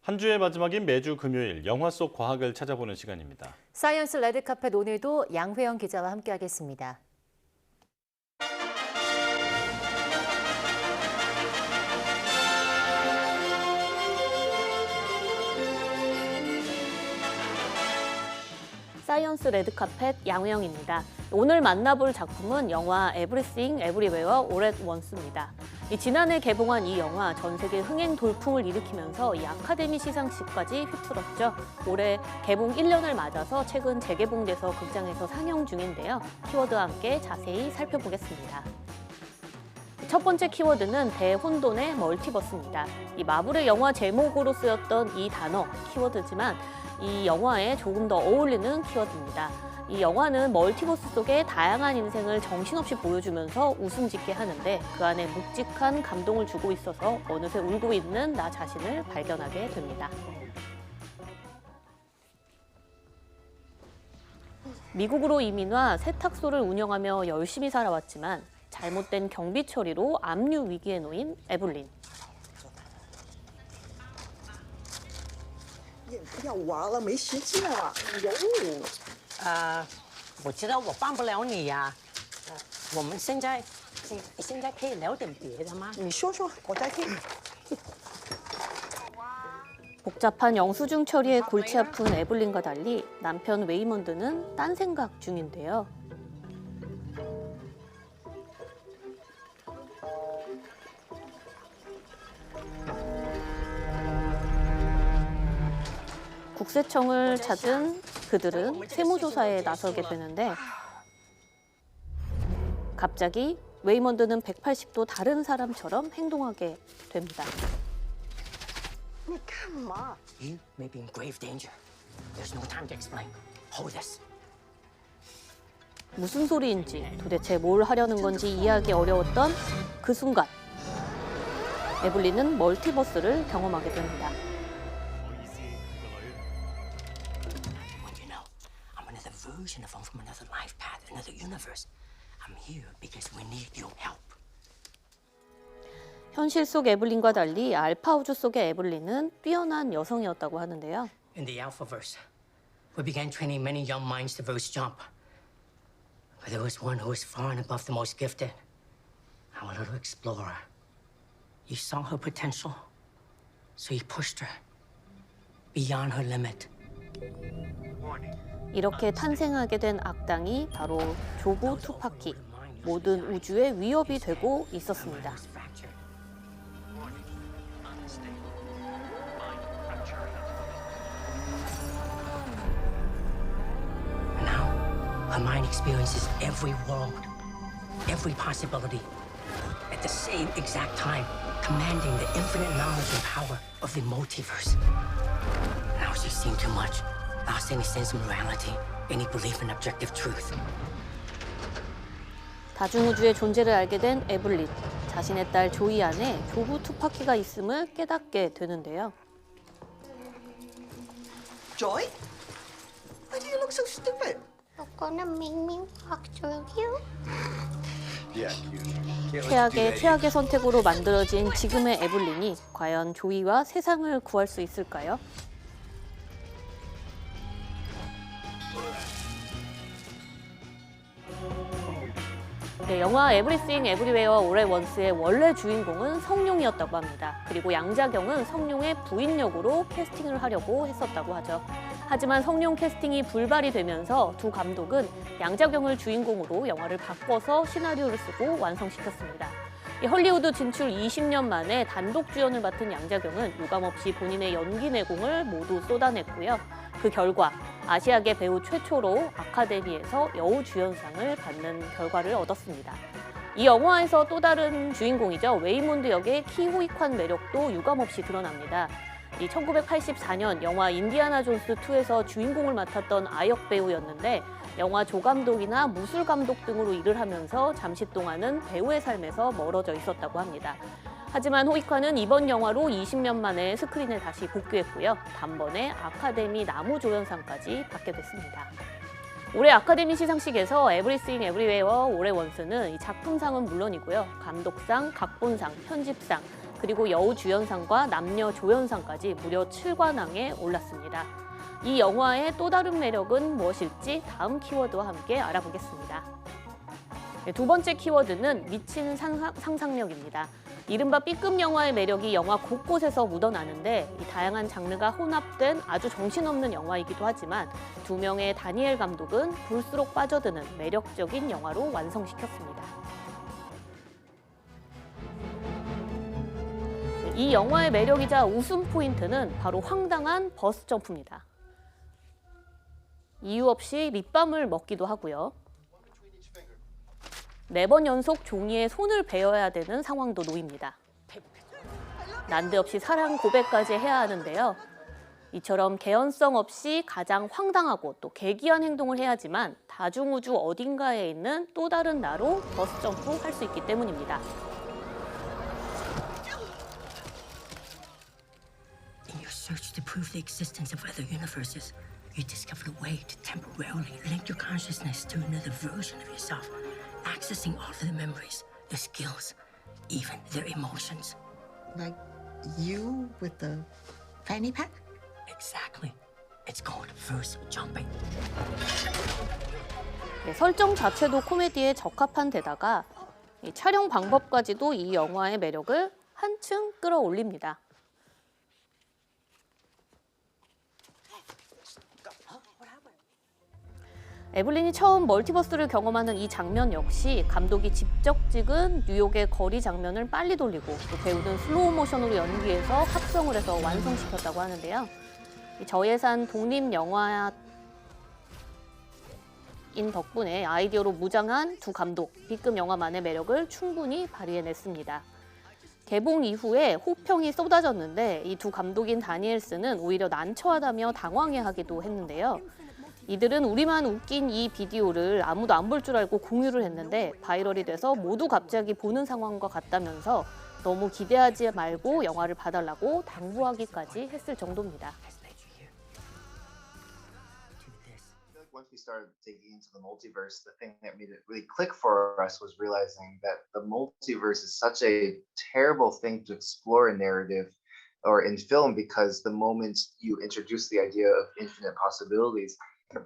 한 주의 마지막인 매주 금요일 영화 속 과학을 찾아보는 시간입니다. 사이언스 레드카펫 오늘도 양회영 기자와 함께하겠습니다. 사이언스 레드카펫 양회영입니다. 오늘 만나볼 작품은 영화 Everything Everywhere All at Once입니다. 지난해 개봉한 이 영화 전 세계 흥행 돌풍을 일으키면서 이 아카데미 시상식까지 휩쓸었죠. 올해 개봉 1년을 맞아서 최근 재개봉돼서 극장에서 상영 중인데요. 키워드와 함께 자세히 살펴보겠습니다. 첫 번째 키워드는 대혼돈의 멀티버스입니다. 이 마블의 영화 제목으로 쓰였던 이 단어, 키워드지만 이 영화에 조금 더 어울리는 키워드입니다. 이 영화는 멀티버스 속의 다양한 인생을 정신없이 보여주면서 웃음 짓게 하는데 그 안에 묵직한 감동을 주고 있어서 어느새 울고 있는 나 자신을 발견하게 됩니다. 미국으로 이민와 세탁소를 운영하며 열심히 살아왔지만 잘못된 경비 처리로 압류 위기에 놓인 에블린. 不要玩了，没时间了。哎呦，我知道我帮不了你呀。我们现在可以聊点别的吗？你说说，我在听。 복잡한 영수증 처리에 골치 아픈 에블린과 달리 남편 웨이먼드는 딴 생각 중인데요. 국세청을 찾은 그들은 세무조사에 나서게 되는데 갑자기 웨이먼드는 180도 다른 사람처럼 행동하게 됩니다. 你干嘛？ You may be in grave danger. There's no time to explain. Hold this. 무슨 소리인지 도대체 뭘 하려는 건지 이해하기 어려웠던 그 순간 에블린은 멀티버스를 경험하게 됩니다. What do you know? I'm another version of from another life path, another universe. I'm here because we need your help. 현실 속 에블린과 달리 알파우주 속의 에블린은 뛰어난 여성이었다고 하는데요. In the Alphaverse, we began training many young minds to verse jump. But there was one who was far and above the most gifted. Our little explorer. You saw her potential, so you pushed her beyond her limit. 이렇게 탄생하게 된 악당이 바로 조부 투파키, 모든 우주의 위협이 되고 있었습니다. Now, her mind experiences every world, every possibility, at the same exact time, commanding the infinite knowledge and power of the multiverse. Now she's seen too much, lost any sense of morality, any belief in objective truth. 다중우주의 존재를 알게 된 에블린, 자신의 딸 조이 안에 조부 투파키가 있음을 깨닫게 되는데요. Joy? Why do you look so stupid? You're gonna make me walk through you? 최악의 최악의 선택으로 만들어진 지금의 에블린이 과연 조이와 세상을 구할 수 있을까요? 네, 영화 Everything Everywhere All at Once의 원래 주인공은 성룡이었다고 합니다. 그리고 양자경은 성룡의 부인 역으로 캐스팅을 하려고 했었다고 하죠. 하지만 성룡 캐스팅이 불발이 되면서 두 감독은 양자경을 주인공으로 영화를 바꿔서 시나리오를 쓰고 완성시켰습니다. 헐리우드 진출 20년 만에 단독 주연을 맡은 양자경은 유감없이 본인의 연기 내공을 모두 쏟아냈고요. 그 결과 아시아계 배우 최초로 아카데미에서 여우주연상을 받는 결과를 얻었습니다. 이 영화에서 또 다른 주인공이죠. 웨이몬드 역의 키호익환 매력도 유감없이 드러납니다. 1984년 영화 인디아나 존스 2에서 주인공을 맡았던 아역 배우였는데 영화 조감독이나 무술감독 등으로 일을 하면서 잠시 동안은 배우의 삶에서 멀어져 있었다고 합니다. 하지만 호익환은 이번 영화로 20년 만에 스크린에 다시 복귀했고요. 단번에 아카데미 나무조연상까지 받게 됐습니다. 올해 아카데미 시상식에서 Everything Everywhere All at Once는 이 작품상은 물론이고요. 감독상, 각본상, 편집상, 그리고 여우주연상과 남녀조연상까지 무려 7관왕에 올랐습니다. 이 영화의 또 다른 매력은 무엇일지 다음 키워드와 함께 알아보겠습니다. 네, 두 번째 키워드는 미친 상상력입니다. 이른바 B급 영화의 매력이 영화 곳곳에서 묻어나는데 이 다양한 장르가 혼합된 아주 정신없는 영화이기도 하지만 두 명의 다니엘 감독은 볼수록 빠져드는 매력적인 영화로 완성시켰습니다. 이 영화의 매력이자 웃음 포인트는 바로 황당한 버스 점프입니다. 이유 없이 립밤을 먹기도 하고요. 4번 연속 종이에 손을 베어야 되는 상황도 놓입니다. 난데없이 사랑 고백까지 해야 하는데요. 이처럼 개연성 없이 가장 황당하고 또 괴기한 행동을 해야지만 다중우주 어딘가에 있는 또 다른 나로 버스 점프할 수 있기 때문입니다. In your search to prove the existence of other universes, you discovered a way to temporarily link your consciousness to another version of yourself, accessing all of the memories, the skills, even their emotions. Like you with the fanny pack? Exactly. It's called verse jumping. 네, 설정 자체도 코미디에 적합한 데다가 이 촬영 방법까지도 이 영화의 매력을 한층 끌어올립니다. 에블린이 처음 멀티버스를 경험하는 이 장면 역시 감독이 직접 찍은 뉴욕의 거리 장면을 빨리 돌리고 또 배우는 슬로우 모션으로 연기해서 합성을 해서 완성시켰다고 하는데요. 이 저예산 독립 영화인 덕분에 아이디어로 무장한 두 감독, B급 영화만의 매력을 충분히 발휘해냈습니다. 개봉 이후에 호평이 쏟아졌는데 이 두 감독인 다니엘스는 오히려 난처하다며 당황해하기도 했는데요. 이들은 우리만 웃긴 이 비디오를 아무도 안 볼 줄 알고 공유를 했는데 바이럴이 돼서 모두 갑자기 보는 상황과 같다면서 너무 기대하지 말고 영화를 봐달라고 당부하기까지 했을 정도입니다. Once we started digging into the multiverse, the thing that made it really click for us was realizing that the multiverse is such a terrible thing to explore in narrative or in film, because the moment you introduce the idea of infinite possibilities,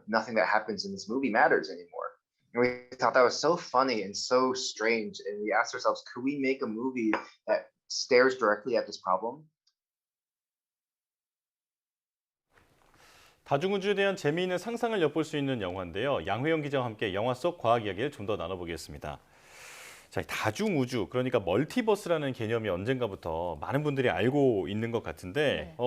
nothing that happens in this movie matters anymore. And we thought that was so funny and so strange, and we asked ourselves, could we make a movie that stares directly at this problem? 다중우주에 대한 재미있는 상상을 엿볼 수 있는 영화인데요. 양회영 기자와 함께 영화 속 과학 이야기를 좀 더 나눠보겠습니다. 자, 다중우주, 그러니까 멀티버스라는 개념이 언젠가부터 많은 분들이 알고 있는 것 같은데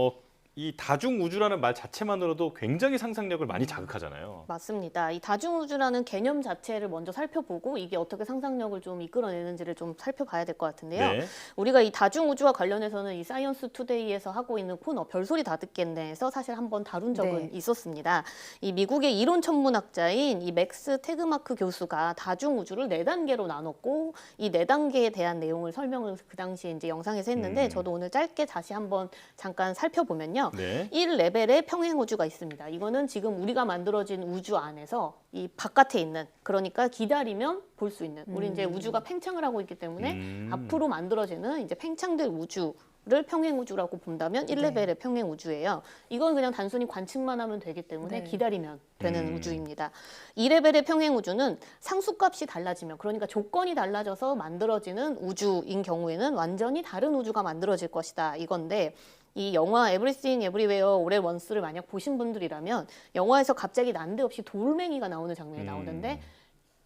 이 다중우주라는 말 자체만으로도 굉장히 상상력을 많이 자극하잖아요. 맞습니다. 이 다중우주라는 개념 자체를 먼저 살펴보고 이게 어떻게 상상력을 좀 이끌어내는지를 좀 살펴봐야 될 것 같은데요. 네. 우리가 이 다중우주와 관련해서는 이 사이언스 투데이에서 하고 있는 코너 별소리 다 듣겠네에서 사실 한번 다룬 적은 있었습니다. 이 미국의 이론 천문학자인 이 맥스 테그마크 교수가 다중우주를 4단계로 나눴고 이 4단계에 대한 내용을 설명을 그 당시에 이제 영상에서 했는데 저도 오늘 짧게 다시 한번 잠깐 살펴보면요. 1레벨의 평행우주가 있습니다. 이거는 지금 우리가 만들어진 우주 안에서 이 바깥에 있는, 그러니까 기다리면 볼 수 있는, 우리 이제 우주가 팽창을 하고 있기 때문에 앞으로 만들어지는 이제 팽창될 우주를 평행우주라고 본다면 1레벨의 평행우주예요. 이건 그냥 단순히 관측만 하면 되기 때문에 기다리면 되는 우주입니다. 2레벨의 평행우주는 상수값이 달라지면, 그러니까 조건이 달라져서 만들어지는 우주인 경우에는 완전히 다른 우주가 만들어질 것이다, 이건데 이 영화 에브리띵 에브리웨어 올 앳 원스를 만약 보신 분들이라면 영화에서 갑자기 난데없이 돌멩이가 나오는 장면이 나오는데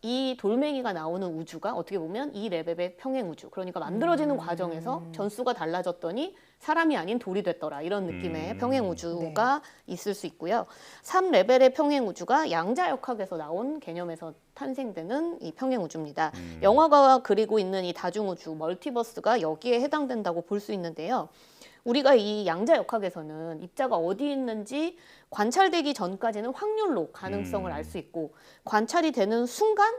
이 돌멩이가 나오는 우주가 어떻게 보면 이 레벨의 평행우주, 그러니까 만들어지는 과정에서 전수가 달라졌더니 사람이 아닌 돌이 됐더라, 이런 느낌의 평행우주가 있을 수 있고요. 3레벨의 평행우주가 양자역학에서 나온 개념에서 탄생되는 이 평행우주입니다. 영화가 그리고 있는 이 다중우주, 멀티버스가 여기에 해당된다고 볼 수 있는데요. 우리가 이 양자역학에서는 입자가 어디 있는지 관찰되기 전까지는 확률로 가능성을 알 수 있고, 관찰이 되는 순간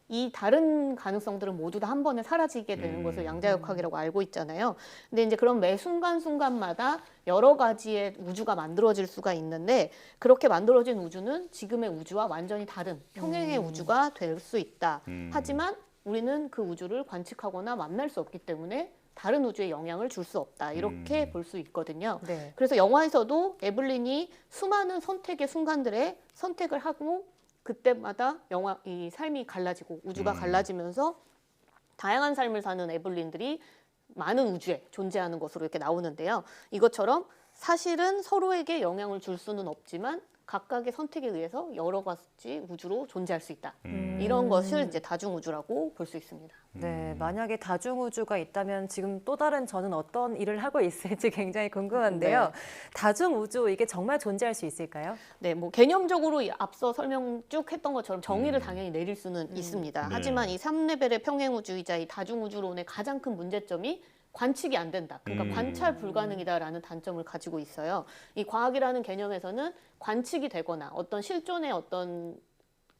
이 다른 가능성들은 모두 다 한 번에 사라지게 되는 것을 양자역학이라고 알고 있잖아요. 근데 이제 그런 매 순간순간마다 여러 가지의 우주가 만들어질 수가 있는데, 그렇게 만들어진 우주는 지금의 우주와 완전히 다른 평행의 우주가 될 수 있다. 하지만 우리는 그 우주를 관측하거나 만날 수 없기 때문에 다른 우주에 영향을 줄 수 없다. 이렇게 볼 수 있거든요. 네. 그래서 영화에서도 에블린이 수많은 선택의 순간들에 선택을 하고 그때마다 이 삶이 갈라지고 우주가 갈라지면서 다양한 삶을 사는 에블린들이 많은 우주에 존재하는 것으로 이렇게 나오는데요. 이것처럼 사실은 서로에게 영향을 줄 수는 없지만 각각의 선택에 의해서 여러 가지 우주로 존재할 수 있다. 이런 것을 이제 다중우주라고 볼 수 있습니다. 네, 만약에 다중우주가 있다면 지금 또 다른 저는 어떤 일을 하고 있을지 굉장히 궁금한데요. 네. 다중우주 이게 정말 존재할 수 있을까요? 네, 뭐 개념적으로 앞서 설명 쭉 했던 것처럼 정의를 당연히 내릴 수는 있습니다. 네. 하지만 이 3레벨의 평행우주이자 이 다중우주론의 가장 큰 문제점이 관측이 안 된다. 그러니까 관찰 불가능이다라는 단점을 가지고 있어요. 이 과학이라는 개념에서는 관측이 되거나 어떤 실존의 어떤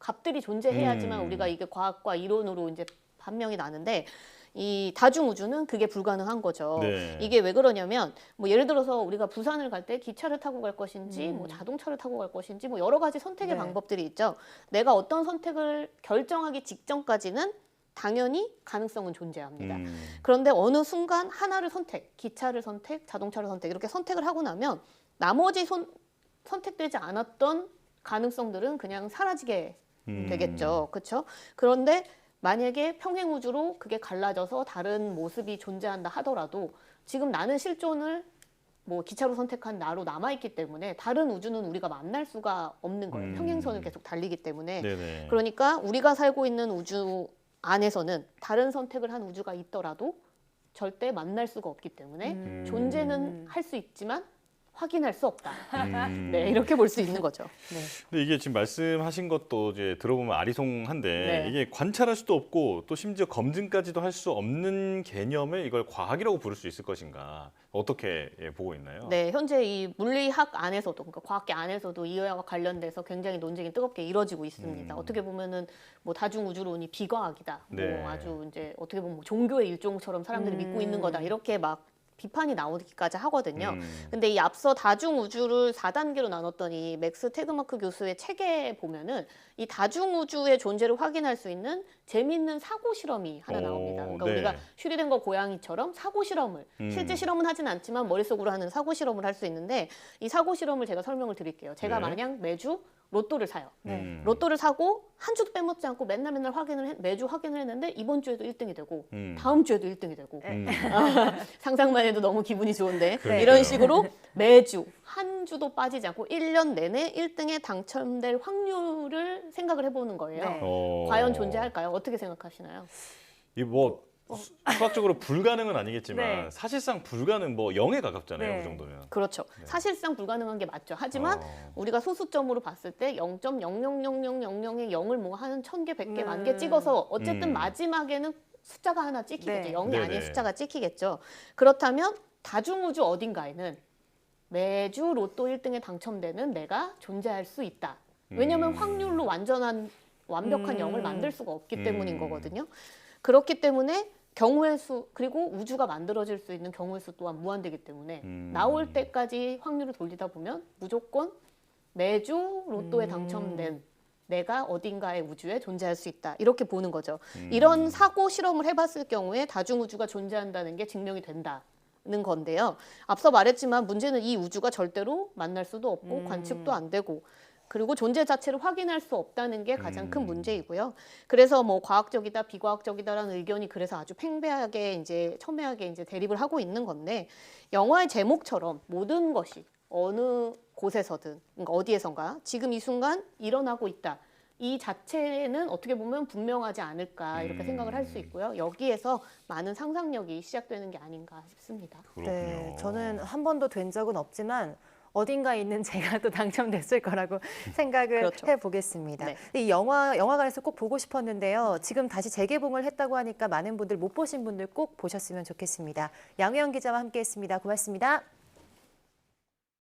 값들이 존재해야지만 우리가 이게 과학과 이론으로 이제 판명이 나는데 이 다중우주는 그게 불가능한 거죠. 네. 이게 왜 그러냐면 뭐 예를 들어서 우리가 부산을 갈 때 기차를 타고 갈 것인지 뭐 자동차를 타고 갈 것인지 뭐 여러 가지 선택의 네. 방법들이 있죠. 내가 어떤 선택을 결정하기 직전까지는 당연히 가능성은 존재합니다. 그런데 어느 순간 하나를 기차를 선택, 자동차를 선택 이렇게 선택을 하고 나면 나머지 선택되지 않았던 가능성들은 그냥 사라지게 되겠죠. 그렇죠? 그런데 만약에 평행우주로 그게 갈라져서 다른 모습이 존재한다 하더라도 지금 나는 실존을 뭐 기차로 선택한 나로 남아있기 때문에 다른 우주는 우리가 만날 수가 없는 거예요. 평행선을 계속 달리기 때문에. 네네. 그러니까 우리가 살고 있는 우주 안에서는 다른 선택을 한 우주가 있더라도 절대 만날 수가 없기 때문에 존재는 할 수 있지만 확인할 수 없다. 네, 이렇게 볼 수 있는 거죠. 네. 근데 이게 지금 말씀하신 것도 이제 들어보면 아리송한데 네. 이게 관찰할 수도 없고 또 심지어 검증까지도 할 수 없는 개념을 이걸 과학이라고 부를 수 있을 것인가 어떻게 보고 있나요? 네, 현재 이 물리학 안에서도, 그러니까 과학계 안에서도 이와 관련돼서 굉장히 논쟁이 뜨겁게 이뤄지고 있습니다. 어떻게 보면은 뭐 다중우주론이 비과학이다, 네. 뭐 아주 이제 어떻게 보면 뭐 종교의 일종처럼 사람들이 믿고 있는 거다 이렇게 막 비판이 나오기까지 하거든요. 근데 이 앞서 다중우주를 4단계로 나눴던 이 맥스 테그마크 교수의 책에 보면은 이 다중우주의 존재를 확인할 수 있는 재미있는 사고 실험이 하나 나옵니다. 그러니까 네. 우리가 슈리덴거 고양이처럼 사고 실험을 실제 실험은 하진 않지만 머릿속으로 하는 사고 실험을 할 수 있는데 이 사고 실험을 제가 설명을 드릴게요. 제가 네. 만약 매주 로또를 사요. 네. 로또를 사고 한 주도 빼먹지 않고 맨날 매주 확인을 했는데 이번 주에도 1등이 되고 다음 주에도 1등이 되고 상상만 해도 너무 기분이 좋은데 그러니까요. 이런 식으로 매주 한 주도 빠지지 않고 1년 내내 1등에 당첨될 확률을 생각을 해보는 거예요. 네. 과연 존재할까요? 어떻게 생각하시나요? 이뭐 수학적으로 불가능은 아니겠지만 네. 사실상 불가능 뭐 0에 가깝잖아요. 네. 그 정도면. 그렇죠. 사실상 불가능한 게 맞죠. 하지만 우리가 소수점으로 봤을 때 0.0000000의 0을 뭐 한 1000개, 100개, 1000개 찍어서 어쨌든 마지막에는 숫자가 하나 찍히겠죠. 네. 0이 네네. 아닌 숫자가 찍히겠죠. 그렇다면 다중우주 어딘가에는 매주 로또 1등에 당첨되는 내가 존재할 수 있다. 왜냐하면 확률로 완벽한 0을 만들 수가 없기 때문인 거거든요. 그렇기 때문에 경우의 수 그리고 우주가 만들어질 수 있는 경우의 수 또한 무한되기 때문에 나올 때까지 확률을 돌리다 보면 무조건 매주 로또에 당첨된 내가 어딘가의 우주에 존재할 수 있다. 이렇게 보는 거죠. 이런 사고 실험을 해봤을 경우에 다중우주가 존재한다는 게 증명이 된다는 건데요. 앞서 말했지만 문제는 이 우주가 절대로 만날 수도 없고 관측도 안 되고 그리고 존재 자체를 확인할 수 없다는 게 가장 큰 문제이고요. 그래서 뭐 과학적이다, 비과학적이다라는 의견이 그래서 아주 첨예하게 이제 대립을 하고 있는 건데 영화의 제목처럼 모든 것이 어느 곳에서든 그러니까 어디에선가 지금 이 순간 일어나고 있다. 이 자체는 어떻게 보면 분명하지 않을까 이렇게 생각을 할 수 있고요. 여기에서 많은 상상력이 시작되는 게 아닌가 싶습니다. 그렇군요. 네, 저는 한 번도 된 적은 없지만 어딘가에 있는 제가 또 당첨됐을 거라고 생각을 그렇죠. 해보겠습니다. 네. 이 영화관에서 꼭 보고 싶었는데요. 지금 다시 재개봉을 했다고 하니까 많은 분들 못 보신 분들 꼭 보셨으면 좋겠습니다. 양혜영 기자와 함께했습니다. 고맙습니다.